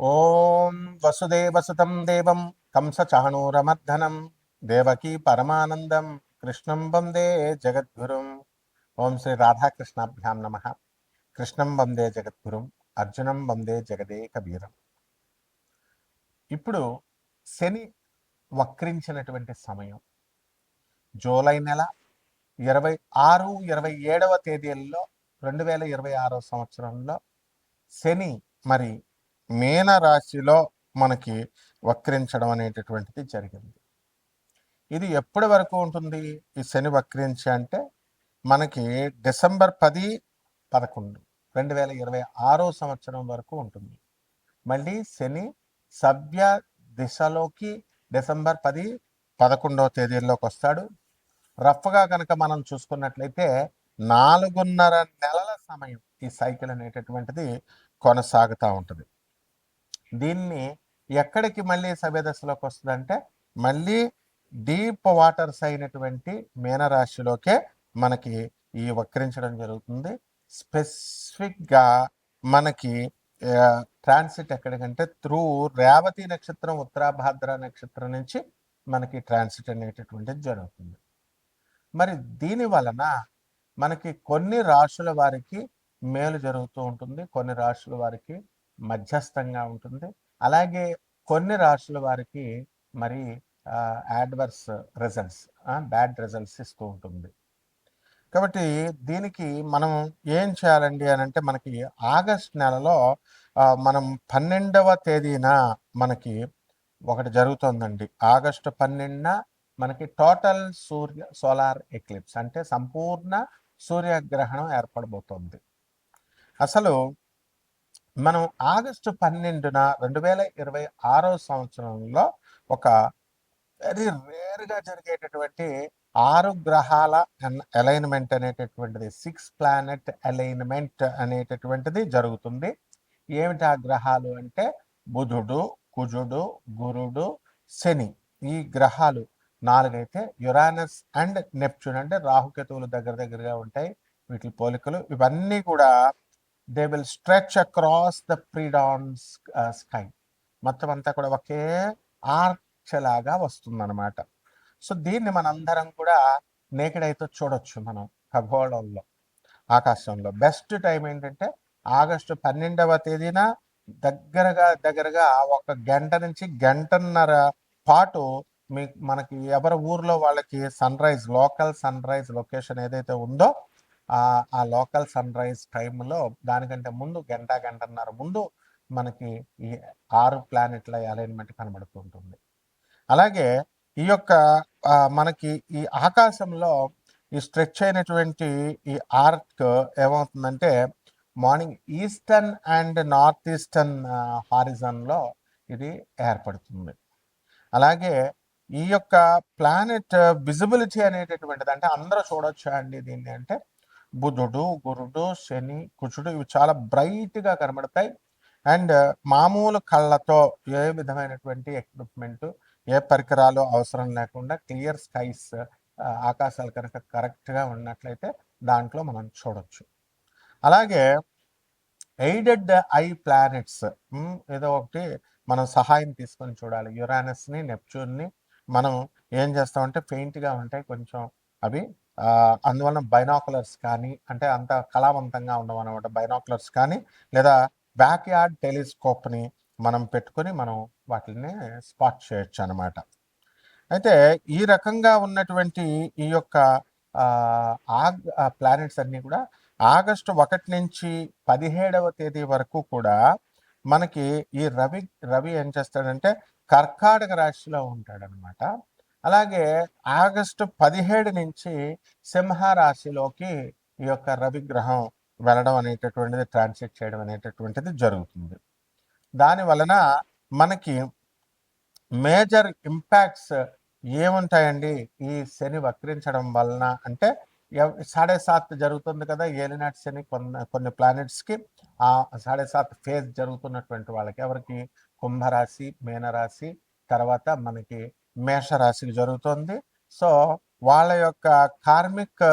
ఓం వసుదేవసుతం దేవం కంసచాణూరమర్దనం దేవకీ పరమానందం కృష్ణం వందే జగద్గురుం. ఓం శ్రీ రాధాకృష్ణాభ్యాం నమ. కృష్ణం వందే జగద్గురుం, అర్జునం వందే జగదేక వీరం. ఇప్పుడు శని వక్రించినటువంటి సమయం జూలై నెల 26, 27వ తేదీల్లో 2026 సంవత్సరంలో శని మరి మీన రాశిలో మనకి వక్రించడం అనేటటువంటిది జరిగింది. ఇది ఎప్పటి వరకు ఉంటుంది ఈ శని వక్రించి అంటే మనకి డిసెంబర్ 10, 11, 2026 సంవత్సరం వరకు ఉంటుంది. మళ్ళీ శని సవ్య దిశలోకి డిసెంబర్ 10, 11వ తేదీల్లోకి వస్తాడు. రఫ్గా కనుక మనం చూసుకున్నట్లయితే 4.5 నెలల సమయం ఈ సైకిల్ అనేటటువంటిది కొనసాగుతూ ఉంటుంది. దీన్ని ఎక్కడికి మళ్ళీ సవ్యదశలోకి వస్తుందంటే మళ్ళీ డీప్ వాటర్స్ అయినటువంటి మీనరాశిలోకే మనకి ఈ వక్రించడం జరుగుతుంది. స్పెసిఫిక్గా మనకి ట్రాన్సిట్ ఎక్కడికంటే త్రూ రేవతి నక్షత్రం, ఉత్తరాభాద్ర నక్షత్రం నుంచి మనకి ట్రాన్సిట్ అనేటటువంటిది జరుగుతుంది. మరి దీని వలన మనకి కొన్ని రాశుల వారికి మేలు జరుగుతూ ఉంటుంది, కొన్ని రాశుల వారికి మధ్యస్థంగా ఉంటుంది, అలాగే కొన్ని రాశుల వారికి మరి యాడ్వర్స్ రిజల్ట్స్, బ్యాడ్ రిజల్ట్స్ ఇస్తూ ఉంటుంది. కాబట్టి దీనికి మనం ఏం చేయాలండి అని అంటే మనకి ఆగస్ట్ నెలలో మనం 12వ తేదీన మనకి ఒకటి జరుగుతుందండి. ఆగస్టు 12న మనకి టోటల్ సోలార్ ఎక్లిప్స్ అంటే సంపూర్ణ సూర్యగ్రహణం ఏర్పడబోతోంది. అసలు మనం ఆగస్టు 12న 2026 సంవత్సరంలో ఒక వెరీ రేర్గా జరిగేటటువంటి 6 గ్రహాల అలైన్మెంట్ అనేటటువంటిది, 6 ప్లానెట్ అలైన్మెంట్ అనేటటువంటిది జరుగుతుంది. ఏమిటి ఆ గ్రహాలు అంటే బుధుడు, కుజుడు, గురుడు, శని. ఈ గ్రహాలు 4 అయితే యురానస్ అండ్ నెప్ట్యూన్ అంటే రాహుకేతువులు దగ్గరగా ఉంటాయి. వీటి పోలికలు ఇవన్నీ కూడా they will stretch across the predawn sky. మొత్తం అంతా కూడా ఒకే ఆర్చ్ లాగా వస్తుందన్నమాట. సో దీన్ని మనందరం కూడా నేకెడ్ అయితే చూడొచ్చు మనం ఖగోళంలో, ఆకాశంలో. బెస్ట్ టైం ఏంటంటే ఆగస్టు 12వ తేదీన దగ్గరగా 1 గంట నుంచి గంటన్నర పాటు మనకి ఎవరి ఊర్లో వాళ్ళకి లోకల్ సన్ రైజ్ లొకేషన్ ఏదైతే ఉందో ఆ లోకల్ సన్ రైజ్ టైంలో దానికంటే ముందు గంటన్నర ముందు మనకి ఈ 6 ప్లానెట్ల అలైన్మెంట్ కనబడుతూ ఉంటుంది. అలాగే ఈ యొక్క మనకి ఈ ఆకాశంలో ఈ స్ట్రెచ్ అయినటువంటి ఈ ఆర్క్ ఏమవుతుందంటే morning eastern and north eastern హారిజన్లో ఇది ఏర్పడుతుంది. అలాగే ఈ యొక్క ప్లానెట్ విజిబిలిటీ అనేటటువంటిది అంటే అందరూ చూడొచ్చా అండి దీన్ని అంటే బుధుడు, గురుడు, శని, కుజుడు ఇవి చాలా బ్రైట్గా కనబడతాయి. అండ్ మామూలు కళ్ళతో ఏ విధమైనటువంటి ఎక్విప్మెంట్, ఏ పరికరాలు అవసరం లేకుండా క్లియర్ స్కైస్, ఆకాశాలు కనుక కరెక్ట్గా ఉన్నట్లయితే దాంట్లో మనం చూడొచ్చు. అలాగే ఎయిడెడ్ ఐ ప్లానెట్స్ ఏదో ఒకటి మనం సహాయం తీసుకొని చూడాలి. యురానస్ని, నెప్ట్యూన్ని మనం ఏం చేస్తామంటే పెయింట్గా ఉంటాయి కొంచెం అవి, అందువలన బైనాకులర్స్ కానీ అంటే అంత కళావంతంగా ఉండవు అనమాట. బైనాకులర్స్ కానీ లేదా బ్యాక్యార్డ్ టెలిస్కోప్ని మనం పెట్టుకొని మనం వాటిని స్పాట్ చేయొచ్చు అనమాట. అయితే ఈ రకంగా ఉన్నటువంటి ఈ యొక్క ప్లానెట్స్ అన్నీ కూడా ఆగస్టు 1 నుంచి 17వ తేదీ వరకు కూడా మనకి ఈ రవి ఏం చేస్తాడంటే కర్కాటక రాశిలో ఉంటాడనమాట. అలాగే ఆగస్టు 17 నుంచి సింహరాశిలోకి ఈ యొక్క రవి గ్రహం వెళ్ళడం అనేటటువంటిది, ట్రాన్సిట్ చేయడం అనేటటువంటిది జరుగుతుంది. దాని వలన మనకి మేజర్ ఇంపాక్ట్స్ ఏముంటాయండి ఈ శని వక్రించడం వలన అంటే 7.5 జరుగుతుంది కదా ఏలినాటి శని కొన్ని ప్లానెట్స్కి. ఆ 7.5 ఫేజ్ జరుగుతున్నటువంటి వాళ్ళకి ఎవరికి కుంభరాశి, మీనరాశి, తర్వాత మనకి మేషరాశికి జరుగుతుంది. సో వాళ్ళ యొక్క కార్మిక్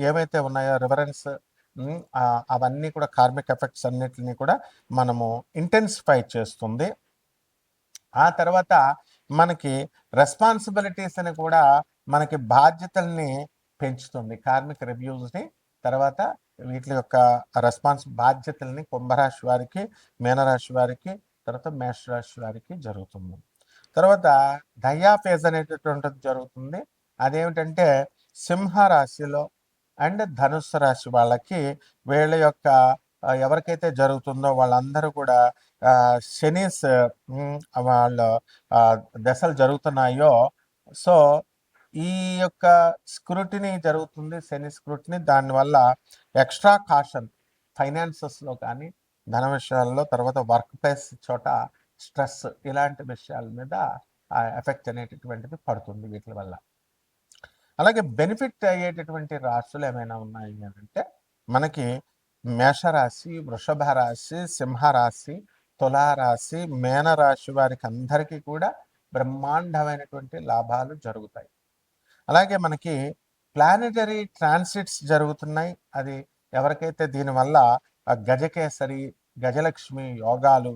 ఏమైతే ఉన్నాయో రిఫరెన్స్ అవన్నీ కూడా కార్మిక్ ఎఫెక్ట్స్ అన్నిటిని కూడా మనము ఇంటెన్సిఫై చేస్తుంది. ఆ తర్వాత మనకి రెస్పాన్సిబిలిటీస్ అని కూడా మనకి బాధ్యతల్ని పెంచుతుంది. కార్మిక రివ్యూస్ని తర్వాత వీటి యొక్క బాధ్యతల్ని కుంభరాశి వారికి, మీనరాశి వారికి, తర్వాత మేషరాశి వారికి జరుగుతుంది. తర్వాత డయాఫేజ్ అనేటటువంటిది జరుగుతుంది. అదేమిటంటే సింహరాశిలో అండ్ ధనుస్సు రాశి వాళ్ళకి వీళ్ళ యొక్క ఎవరికైతే జరుగుతుందో వాళ్ళందరూ కూడా శనీస్ వాళ్ళ దశలు జరుగుతున్నాయో, సో ఈ యొక్క స్క్రూటినీ జరుగుతుంది, శని స్క్రూటినీ. దానివల్ల ఎక్స్ట్రా కాషన్ ఫైనాన్సెస్లో కానీ, ధన విషయాల్లో, తర్వాత వర్క్ ప్లేస్ చోట స్ట్రెస్, ఇలాంటి విషయాల మీద ఎఫెక్ట్ అనేటటువంటిది పడుతుంది వీటి వల్ల. అలాగే బెనిఫిట్ అయ్యేటటువంటి రాశులు ఏమైనా ఉన్నాయి అంటే మనకి మేషరాశి, వృషభ రాశి, సింహరాశి, తులారాశి, మేనరాశి వారికి అందరికీ కూడా బ్రహ్మాండమైనటువంటి లాభాలు జరుగుతాయి. అలాగే మనకి ప్లానెటరీ ట్రాన్సిట్స్ జరుగుతున్నాయి. అది ఎవరికైతే దీనివల్ల గజకేసరి, గజలక్ష్మి యోగాలు,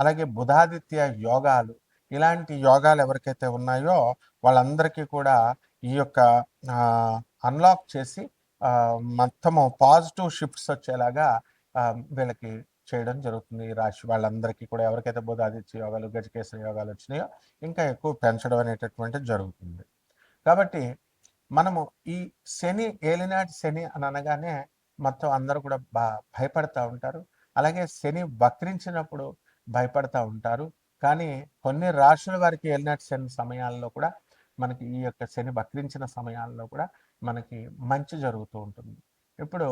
అలాగే బుధాదిత్య యోగాలు, ఇలాంటి యోగాలు ఎవరికైతే ఉన్నాయో వాళ్ళందరికీ కూడా ఈ యొక్క అన్లాక్ చేసి మొత్తము పాజిటివ్ షిఫ్ట్స్ వచ్చేలాగా వీళ్ళకి చేయడం జరుగుతుంది. ఈ రాశి వాళ్ళందరికీ కూడా ఎవరికైతే బుధాదిత్య యోగాలు, గజకేసరి యోగాలు వచ్చినాయో ఇంకా ఎక్కువ పెంచడం అనేటటువంటిది జరుగుతుంది. కాబట్టి మనము ఈ శని, ఏలినాటి శని అని అనగానే మొత్తం అందరూ కూడా భయపడతా ఉంటారు. అలాగే శని వక్రించినప్పుడు భయపడతా ఉంటారు. కానీ కొన్ని రాశుల వారికి ఏలినాటి శని సమయాల్లో కూడా మనకి ఈ యొక్క శని వక్రించిన సమయాల్లో కూడా మనకి మంచి జరుగుతూ ఉంటుంది. ఇప్పుడు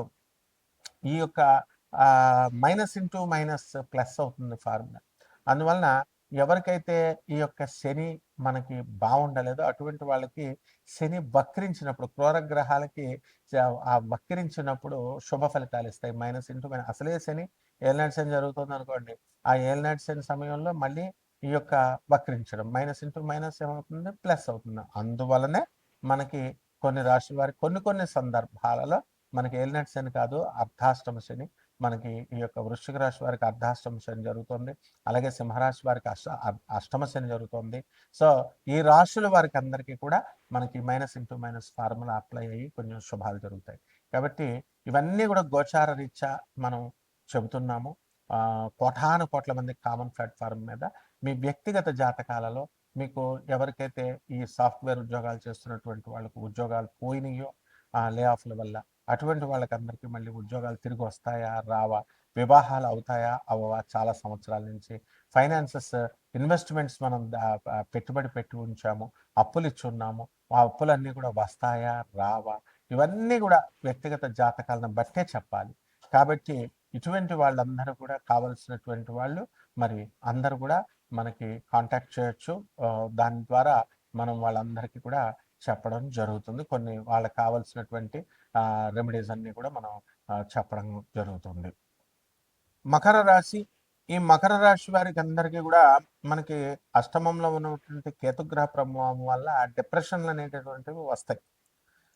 ఈ యొక్క మైనస్ ఇంటూ మైనస్ ప్లస్ అవుతుంది ఫార్ములా. అందువలన ఎవరికైతే ఈ యొక్క శని మనకి బాగుండలేదో అటువంటి వాళ్ళకి శని వక్రించినప్పుడు, క్రూరగ్రహాలకి ఆ వక్రించినప్పుడు శుభ ఫలితాలు ఇస్తాయి. మైనస్ ఇంటూ మైనస్, అసలే శని ఏలినాటి శని జరుగుతుంది అనుకోండి, ఆ ఏలినాటి శని సమయంలో మళ్ళీ ఈ యొక్క వక్రించడం మైనస్ ఇంటూ మైనస్ ఏమవుతుంది, ప్లస్ అవుతుంది. అందువలనే మనకి కొన్ని రాశుల వారికి కొన్ని సందర్భాలలో మనకి ఏలినాటి శని కాదు, అర్ధాష్టమ శని, మనకి ఈ యొక్క వృశ్చిక రాశి వారికి అర్ధాష్టమ శని జరుగుతుంది. అలాగే సింహరాశి వారికి అష్టమ శని జరుగుతుంది. సో ఈ రాశుల వారికి అందరికీ కూడా మనకి minus into minus formula apply అయ్యి కొంచెం శుభాలు జరుగుతాయి. కాబట్టి ఇవన్నీ కూడా గోచార రీత్యా మనం చెబుతున్నాము. కోటాను కోట్ల మంది కామన్ ప్లాట్ఫారం మీద మీ వ్యక్తిగత జాతకాలలో మీకు ఎవరికైతే ఈ సాఫ్ట్వేర్ ఉద్యోగాలు చేస్తున్నటువంటి వాళ్ళకు ఉద్యోగాలు పోయినాయో లే ఆఫ్ల వల్ల, అటువంటి వాళ్ళకి అందరికీ మళ్ళీ ఉద్యోగాలు తిరిగి వస్తాయా రావా, వివాహాలు అవుతాయా అవ్వవా, చాలా సంవత్సరాల నుంచి ఫైనాన్సెస్ ఇన్వెస్ట్మెంట్స్ మనం పెట్టుబడి పెట్టి ఉంచాము, అప్పులు ఇచ్చున్నాము, ఆ అప్పులన్నీ కూడా వస్తాయా రావా, ఇవన్నీ కూడా వ్యక్తిగత జాతకాలను బట్టే చెప్పాలి. కాబట్టి ఇటువంటి వాళ్ళందరూ కూడా కావలసినటువంటి వాళ్ళు మరి అందరూ కూడా మనకి కాంటాక్ట్ చేయొచ్చు. దాని ద్వారా మనం వాళ్ళందరికీ కూడా చెప్పడం జరుగుతుంది. కొన్ని వాళ్ళకి కావలసినటువంటి రెమెడీస్ అన్నీ కూడా మనం చెప్పడం జరుగుతుంది. మకర రాశి, ఈ మకర రాశి వారికి అందరికీ కూడా మనకి అష్టమంలో ఉన్నటువంటి కేతుగ్రహ ప్రభావం వల్ల డిప్రెషన్లు అనేటటువంటివి వస్తాయి.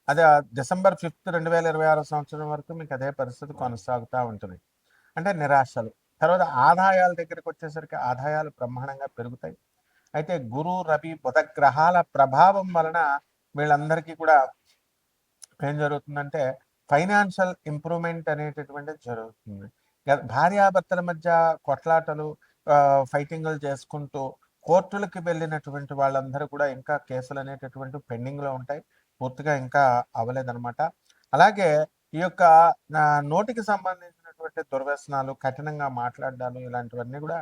అదే డిసెంబర్ 5, 2026 సంవత్సరం వరకు మీకు అదే పరిస్థితి కొనసాగుతూ ఉంటుంది. అంటే నిరాశలు. తర్వాత ఆదాయాల దగ్గరికి వచ్చేసరికి ఆదాయాలు బ్రహ్మాండంగా పెరుగుతాయి. అయితే గురు, రవి, బుధ గ్రహాల ప్రభావం వలన వీళ్ళందరికీ కూడా ఏం జరుగుతుందంటే ఫైనాన్షియల్ ఇంప్రూవ్మెంట్ అనేటటువంటిది జరుగుతుంది. భార్యాభర్తల మధ్య కొట్లాటలు, ఫైటింగ్లు చేసుకుంటూ కోర్టులకి వెళ్ళినటువంటి వాళ్ళందరూ కూడా ఇంకా కేసులు అనేటటువంటి పెండింగ్లో ఉంటాయి. పూర్తిగా ఇంకా అవ్వలేదన్నమాట. అలాగే ఈ యొక్క నోటికి సంబంధించినటువంటి దుర్వ్యసనాలు, కఠినంగా మాట్లాడాలు, ఇలాంటివన్నీ కూడా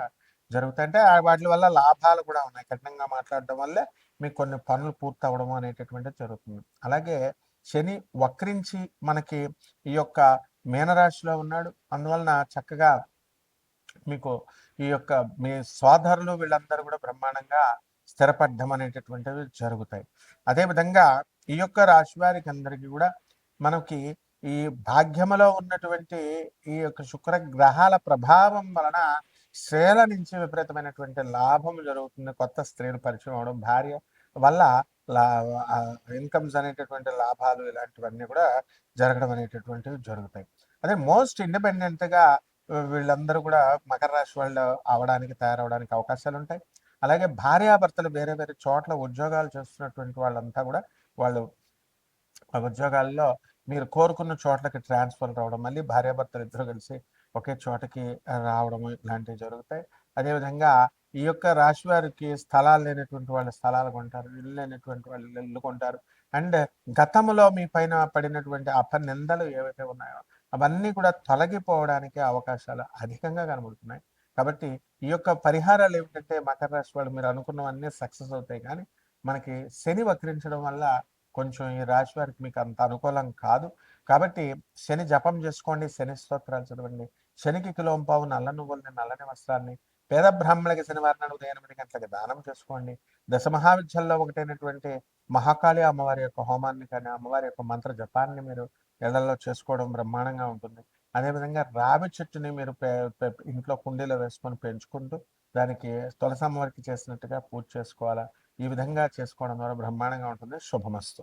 జరుగుతాయి. అంటే వాటి వల్ల లాభాలు కూడా ఉన్నాయి. కఠినంగా మాట్లాడడం వల్లే మీకు కొన్ని పనులు పూర్తి అవ్వడం అనేటటువంటిది జరుగుతుంది. అలాగే శని వక్రించి మనకి ఈ యొక్క మీనరాశిలో ఉన్నాడు. అందువలన చక్కగా మీకు ఈ యొక్క మీ సోదరులు వీళ్ళందరూ కూడా బ్రహ్మాండంగా స్థిరపడ్డం అనేటటువంటివి జరుగుతాయి. అదేవిధంగా ఈ యొక్క రాశి వారికి అందరికీ కూడా మనకి ఈ భాగ్యములో ఉన్నటువంటి ఈ యొక్క శుక్ర గ్రహాల ప్రభావం వలన స్త్రీల నుంచి విపరీతమైనటువంటి లాభం జరుగుతుంది. కొత్త స్త్రీలు పరిచయం అవడం, భార్య వల్ల ఇన్కమ్స్ అనేటటువంటి లాభాలు, ఇలాంటివన్నీ కూడా జరగడం అనేటటువంటివి జరుగుతాయి. అదే మోస్ట్ ఇండిపెండెంట్‌గా వీళ్ళందరూ కూడా మకర రాశి వాళ్ళు అవ్వడానికి, తయారవ్వడానికి అవకాశాలుంటాయి. అలాగే భార్యాభర్తలు వేరే వేరే చోట్ల ఉద్యోగాలు చేస్తున్నటువంటి వాళ్ళంతా కూడా వాళ్ళు ఆ ఉద్యోగాల్లో మీరు కోరుకున్న చోట్లకి ట్రాన్స్ఫర్ రావడం, మళ్ళీ భార్యాభర్తలు ఇద్దరు కలిసి ఒకే చోటకి రావడము ఇలాంటివి జరుగుతాయి. అదేవిధంగా ఈ యొక్క రాశి వారికి స్థలాలు లేనటువంటి వాళ్ళు స్థలాలు కొంటారు. ఇల్లు లేనటువంటి వాళ్ళు ఇల్లు కొంటారు. అండ్ గతంలో మీ పైన పడినటువంటి అపనిందలు ఏవైతే ఉన్నాయో అవన్నీ కూడా తొలగిపోవడానికి అవకాశాలు అధికంగా కనబడుతున్నాయి. కాబట్టి ఈ యొక్క పరిహారాలు ఏమిటంటే మకర రాశి వాళ్ళు మీరు అనుకున్నవన్నీ సక్సెస్ అవుతాయి. కానీ మనకి శని వక్రించడం వల్ల కొంచెం ఈ రాశి వారికి మీకు అంత అనుకూలం కాదు. కాబట్టి శని జపం చేసుకోండి, శని స్తోత్రాలు చదవండి. శనికి కిలోంపావు నల్ల నువ్వుల్ని, నల్లని వస్త్రాన్ని పేద బ్రాహ్మణులకి శనివారం నాడు ఉదయం 8 గంటలకి దానం చేసుకోండి. దశమహావిద్యల్లో ఒకటైనటువంటి మహాకాళి అమ్మవారి యొక్క హోమాన్ని కానీ, అమ్మవారి యొక్క మంత్ర జపాన్ని మీరు ఇళ్లలో చేసుకోవడం బ్రహ్మాండంగా ఉంటుంది. అదేవిధంగా రావి చెట్టుని మీరు ఇంట్లో కుండీలో వేసుకొని పెంచుకుంటూ దానికి తులసి అమ్మవారికి చేసినట్టుగా పూజ చేసుకోవాలా. ఈ విధంగా చేసుకోవడం ద్వారా బ్రహ్మాండంగా ఉంటుంది. శుభమస్తు.